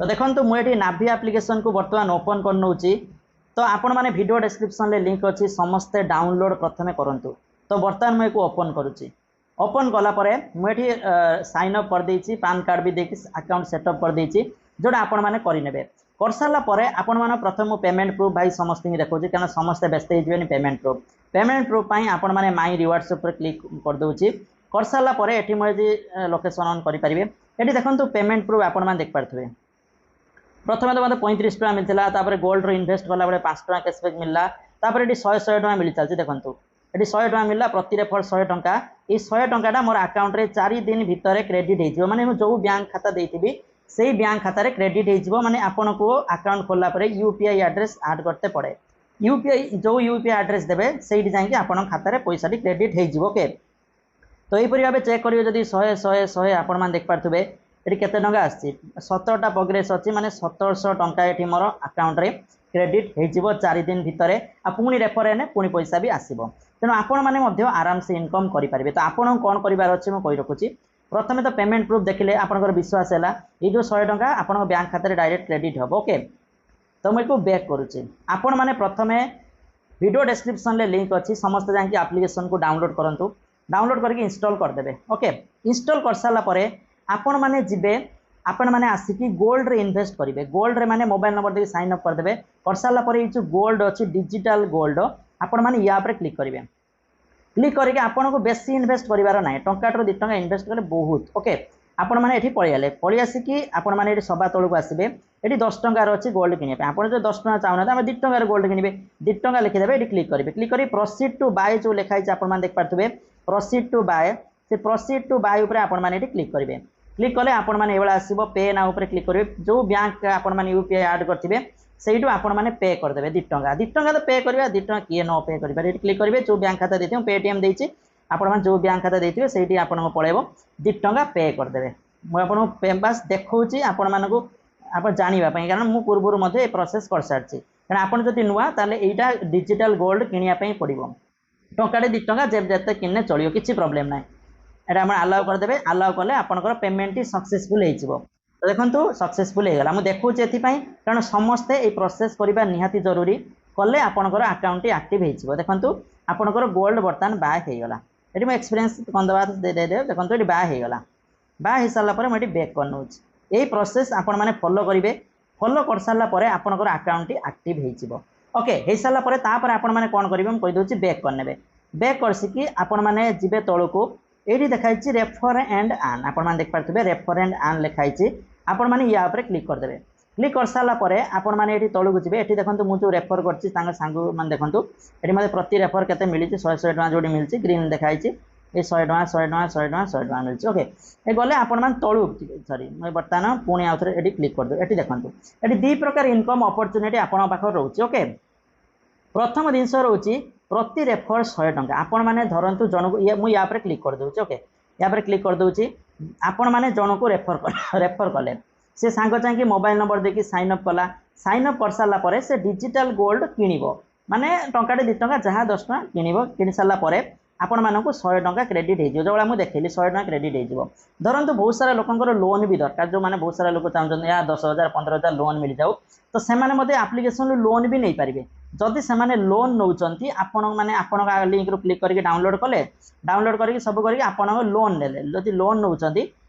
तो देखो मुझे नाभि एप्लिकेशन को बर्तमान ओपन कर नौची। तो आपण मैंने वीडियो डिस्क्रिप्शन में लिंक अच्छी समस्ते डाउनलोड प्रथमे करूँ। तो बर्तमान मुझे ओपन करुच्ची। ओपन कलापर मुझे साइन अप कर देछि, पान कार्ड भी देखी अकाउंट सेटअप कर देछि, जोटा आपण मैंने करेंगे। कर सारापर आपण मैंने प्रथम पेमेंट प्रूफ भाई समस्त देखा क्या समस्ते व्यस्त हो पेमेंट प्रूफ आपण मैंने माई रिवार्ड्स पर क्लिक कर दूसरी। कर सारापर ये मुझे लोकेशन ऑन करेंगे। ये देखो पेमेंट प्रूफ आपण मैंने देख पारे। प्रथम तो मतलब 35 टका मिलता, गोल्ड इन्वेस्ट कला 5 टका कैशबैक मिलला, ये 100 टका मिल चलती। देखो ये 100 टका मिलला, प्रति रेफर 100 टका। ये 100 टका मोर अकाउंट रे 4 दिन भितर क्रेडिट हो माने जो बैंक खाता देती से बैंक खाता क्रेडिट हो माने आपन को अकाउंट खोलला परे यूपीआई एड्रेस ऐड करते पड़े। यूपीआई जो यूपीआई एड्रेस देबे सेठी जाके आपन खाता पैसा क्रेडिट हो। ओके, तो यहीपरि भाव चेक करेंगे जब 100 100 100 आपण मैंने देख पारे ये केते टंका आसी 17टा प्रोग्रेस अच्छी माने 1700 टंका ये मोर अकाउंट रे क्रेडिट हो 4 दिन भितर। पुणी रेफर हेने पुणी पैसा भी आसो। तेणु आपण मैंने आराम से इनकम करेंगे। तो आपन कौन करार अच्छे मुझे कही रखुच्छी। प्रथम तो पेमेंट प्रूफ देखिले आपंकर विश्वास है ये जो 100 टका आप बैंक खाता डायरेक्ट क्रेडिट हम। ओके, तो मुझे बैक करुच्ची। आपण मैंने प्रथमे वीडियो डिस्क्रिप्शन में लिंक अच्छी समस्त जाकि एप्लिकेशन को डाउनलोड करूँ। डाउनलोड करके इंस्टॉल करदे। ओके, इंस्टॉल कर सारापर आपण मैंने जीवे आपण मैंने आसिकी गोल्ड रे इन्वेस्ट करेंगे। गोल्ड रे माने मोबाइल नंबर देके साइन अप करदे। कर सारापर ये जो गोल्ड अच्छी डिजिटल गोल्ड आपण मैंने या क्लिक करेंगे। क्लिक करके आपन को बेसी इन्वेस्ट करार ना, टंकाटू 2 टका इन्वेस्ट कले बहुत। ओके, आपण मैंने ये पलैले पलि आसिकी आपण मैंने सभा तौक को आसबे। ये 10 टकार अच्छी गोल्ड किनिया आप जो 10 टका चाहूना आम 2 टकार गोल्ड किनबे 2 टका लिखिदेवे। ये क्लिक करेंगे। क्लिक कर प्रोसीड टू बाय जो लिखाई आप देख पारे प्रोसीड टू बाय, से प्रोसीड टू बाय उपर आपण मैंने क्लिक करेंगे। क्लिक कले आपण मैंने ये आसो पे ना उपर क्लिक करेंगे। जो बैंक आपण मैंने यूपीआई ऐड करेंगे से आपण मैंने पे करदे 2 टका। 2 टका तो पे करवा 2 टका किए न पे करेंगे। ये क्लिक करेंगे जो बैंक खाता देते पेटीएम देती आपण जो बैंक खाता देते से आपको पड़ेब 2 टका पे करदे। मुझे बास देखी आपण मानक आप जानापी कारण मुझे पूर्व ये प्रोसेस कर सारी। कारण आपड़ जब नुआ ताले यहाँ डिजिटल गोल्ड किनापी पड़ो टंका 2 टका जिते किने चलो किसी प्रोब्लेम ना। यहाँ आलाउ करदे। आलाउ कले आपंकर पेमेंट सक्सेसफुल हो। तो देखो सक्सेसफुल हो गला। मुझे देखुचे एपाई कारण समस्ते ये प्रोसेस करवा निहाती जरूरी कले आपंकर अकाउंट एक्टिव हो। देखो आपंकर गोल्ड बर्तमान बाय होगला। ये मुझे एक्सपीरियंस कंदबाद दे देखो ये बाय होगला। बाय हो सारापर मुझे बैक कर नौ। यही प्रोसेस आपण मैंने फॉलो करेंगे। फॉलो कर सारापर आपंकर अकाउंट एक्टिव हो। ओके, हो सारापर आपण मैंने कौन करेंगे मुझे कहीदे बैक करने। बैक कर सीखी आपण मैंने जीवे तौक ये देखाई रेफर एंड आन आपण मैंने देख पारे रेफर एंड आन लिखाई आपण मैंने या क्लिक करदे। क्लिक कर सारापर आपण मैंने ये तौक जी। ये देखो मुझे रेफर कर सांग मैंने देखो ये मतलब प्रति रेफर के मिली 100 100 टका जो मिली ग्रीन देखाई ये 100 टका 100 टका 100 टका 100 टका मिली। ओके, ये गले आपण मैंने तलू सरी मैं बर्तमान पुणी आउ थे क्लिक करदे। ये देखो ये 2 प्रकार इनकम अपॉर्चुनिटी आपण पाखे रोचे। ओके, प्रथम जिनस रोचे प्रति रेफर 100 टका आपण मैंने धरतु जनक मुझे या क्लिक कर दूसरी। ओके, या क्लिक कर दूसरी आपण मैंने जन को रेफर कले से सांग चाहिए मोबाइल नंबर देकी साइन अप कला। साइन अप कर सारापर से डिजिटल गोल्ड किणव माने टंका 2 टका जहाँ 10 टका किणव। कि सारापर आपण मानक 100 टका क्रेडिट हो। जो मुझे देखली 100 टका क्रेडिट हो। धरतु बहुत सारा लोकंर लोन भी दरकार जो मैंने बहुत सारा लोग चाहते या 10,000 15,000 लोन मिल जाऊ। तो से एप्लिकेशन लोन भी नहीं पारे। जदि से लोन नौ आपण मैंने आपण लिंक रू क्लिक करके डाउनलोड कले डाउनलोड करके सब करके आपण लोन ले जब लोन नौ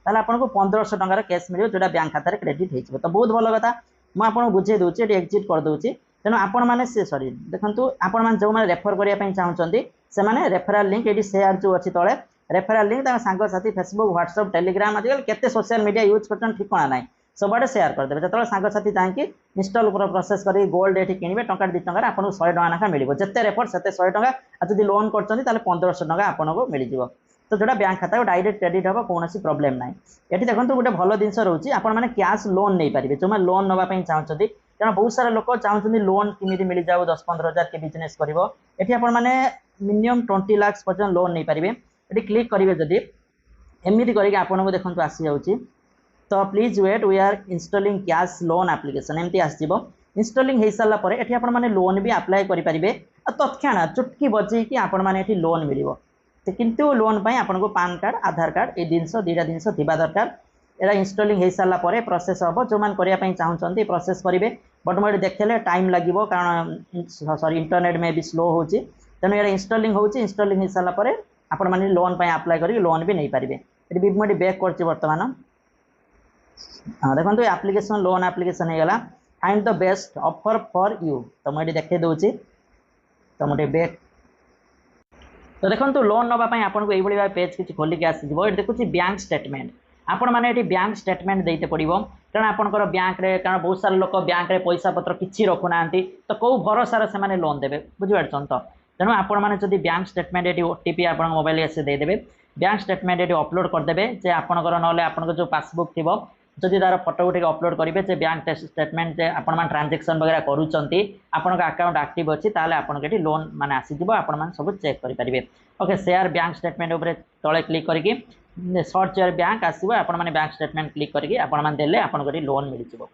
आपको 1500 टकर कैश मिले जोटा बैंक खाता क्रेडिट हो। तो बहुत भल कथा मुझे बुझे दूसरी ये एक्जिट कर दूसरी। तेणु आपण मैंने से सरी देखो आपण मैंने जो मैंने रेफर करने चाहते से रेफराल लिंक ये सेयार जो अच्छी तले रेफराल लिंक सांगसाथी फेसबुक व्हाट्सएप टेलीग्राम आजकल केते सोशल मीडिया यूज कर ठिकाना ना सबुआडे सेयार करदे। जो सांगसाथी चाहिए इंस्टॉल प्रोसेस कर गोल्ड ये किनबे टंका 2 टका आपको 100 टका नाखा मिल जिते रेफर से 100 टका जब लोन कर 1500 टका आपको मिल जाव। तो जोटा बैंक खाता को डायरेक्ट क्रेडिट हम कौन प्रोब्लेम ना। ये देखो गोटे भल जिन रोचे आपने कैश लोन नहीं पारे जो मैंने लोन नापी चाहते कारण बहुत सारा लोक चाहते लोन किमी मिल जाऊ 10-15 हज़ार के बिजनेस कर मैंने मिनिमम 20 लाख पर्यटन लोन नहीं पारे। ये क्लिक करेंगे जदि एमती करके आपको देखो आसी जाऊँगी। तो please wait we are installing cash loan application एमती आसो। इंस्टॉलिंग हो सारापर ये आपने लोन भी अप्लाई करेंगे तत्क्षण चुटकी बजे आपण मैंने लोन मिल। किंतु लोन पाई आपको पान कार्ड आधार कार्ड ये जिनस 2टा जिनस थी दरकार। एटा इनस्टॉलिंग हो सारा पर प्रोसेस हम जो मैंने करने चाहते प्रोसेस करेंगे बट मुझे देखले टाइम लगे कारण सॉरी इंटरनेट में भी स्लो हो तेणु ये इनस्टॉलिंग हो इनस्टॉलिंग हो सारा पर आपण मैंने लोन अप्लाई कर लोन भी नहीं पारे ये मुझे बैक कर बर्तमान हाँ देखो एप्लिकेशन लोन एप्लिकेशन हो गला find the best offer for you तो मुझे देखे दूसरी तो मुझे बैक तो देखो लोन नापी आपको ये पेज किसी खोलिक आसो ये देखुची बैंक स्टेटमेंट आपण मैंने ये बैंक स्टेटमेंट देते पड़ो कारण आपंकर बैंक रे कारण बहुत सारा लोक बैंक रे पैसा पत्र किसी रखुना तो कौ भरोसा से लोन देवे बुझीपार तो तेणु आपण मैंने जब बैंक स्टेटमेंट ये ओटीपी आप मोबाइल आसे देदेवे बैंक स्टेटमेंट ये अपलोड करदे जे आपंकर ना आप जो पासबुक थी जदि तार फोटो उठे अपलोड करेंगे जे बैंक स्टेटमेंट आपण मैंने ट्रांजेक्शन वगैरह करुँच आपण अकाउंट एक्टिव अच्छी ताले आपन ये लोन माने आसीज आपण मैंने सब चेक करेंगे ओके शेयर बैंक स्टेटमेंट उपर तले क्लिक करके सर्च योर बैंक आसो आपण मैंने बैंक स्टेटमेंट क्लिक करके आपण मैंने देले आपन लोन मिल जाव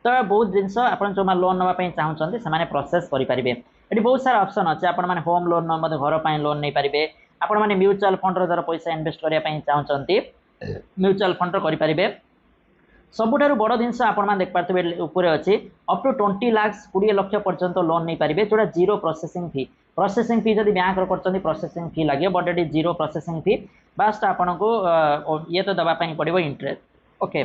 तो बहुत जिनस आप जो लोन नापी चाहते से प्रोसेस करेंगे ये बहुत सारा ऑप्शन अच्छे आप होम लोन घर पर लोन नहीं पारे आपण मैंने म्यूचुअल फंड जरा पैसा इन्वेस्ट करने चाहते म्यूचुअल फंड करेंगे सबुठारु बड़ जिनस आप देख पारे ऊपर अच्छी अप टू 20 लाख 20 लाख पर्यंत लोन नहीं पारे जोड़ा जीरो प्रोसेसिंग फी जब बैंक कर प्रोसेसिंग फी लगे बट ये जीरो प्रोसेसिंग फी बास्ट आपन को ये तो दवापाई पड़ो इंटरेस्ट ओके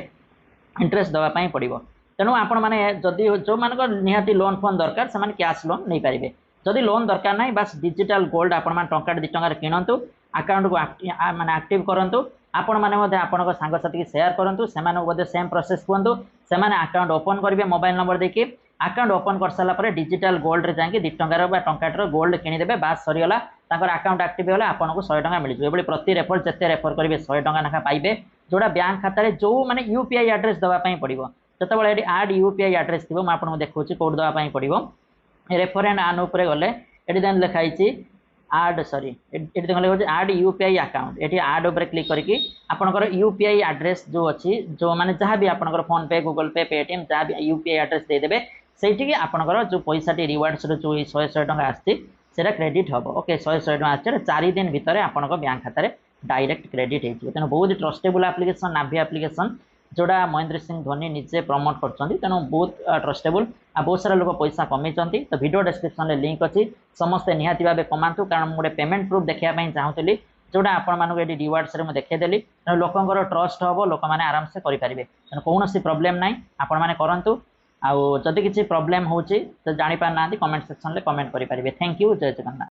इंटरेस्ट दवापाई पड़ो तेणु आपण मैंने जदि जो मान निहाती लोन फोन दरकार से कैश लोन नहीं पारे जदि लोन दरकार ना बस डिजिटल गोल्ड आपण टंका 2 टंकार किणतु अकाउंट को माने एक्टिव करंतु आपण मैंने आपण सांगसाथी शेयर करूँ से सेम प्रोसेस कहतु से अकाउंट ओपन करेंगे मोबाइल नंबर देखिए अकाउंट ओपन कर सारापर डिजिटल गोल्ड जाकि 2 टंकार टंकार गोल्ड किनीदे बास सरीगला अकाउंट एक्टिव होगा आपको 100 टका मिल जाए प्रति रेफर जिते रेफर करेंगे 100 टका नाखा पाइबे जोड़ा बैंक खाता जो मैंने यूपीआई एड्रेस दवापाई पड़ो जो ये आड यूपीआई एड्रेस थी मुझे देखा कौट दवापाई पड़ो रेफरेंट आन उपर गले ये देन लिखाई आड सॉरी ये देखिए आड यूपीआई अकाउंट ये आड उपर क्लिक करके आपंकर यूपीआई एड्रेस जो अच्छी जो मैंने जहाँ भी आपंकर फोन पे गूगल पे पेटीएम जहाँ भी यूपीआई एड्रेस देदेवे से आपंकर जो पैसा रिवार्ड्स जो 100 टका आसी क्रेडिट हम ओके 100 टका आसे 4 दिन भितर आपण बैंक खाता डायरेक्ट क्रेडिट हो तेणु बहुत ट्रस्टेबल एप्लिकेशन नाभि एप्लिकेशन जोड़ा महेंद्र सिंह धोनी निजे प्रमोट कर तेणु बहुत ट्रस्टेबल आ बहुत सारा लोग पैसा कमे तो वीडियो डिस्क्रिप्शन में लिंक अच्छी समस्ते निहाती भाव कमातु कारण मुझे पेमेंट प्रूफ देखापी चाहूली जोड़ा आपण ये रिवार्ड्स में देखीदेली तेणु लोकंर ट्रस्ट हम लोक मैंने आराम से करेंगे तेणु कौन प्रोब्लेम ना आपण मैंने करूँ आदि किसी प्रोब्लेम हो जापार ना कमेंट सेक्शन में कमेंट करेंगे थैंक यू जय जगन्नाथ।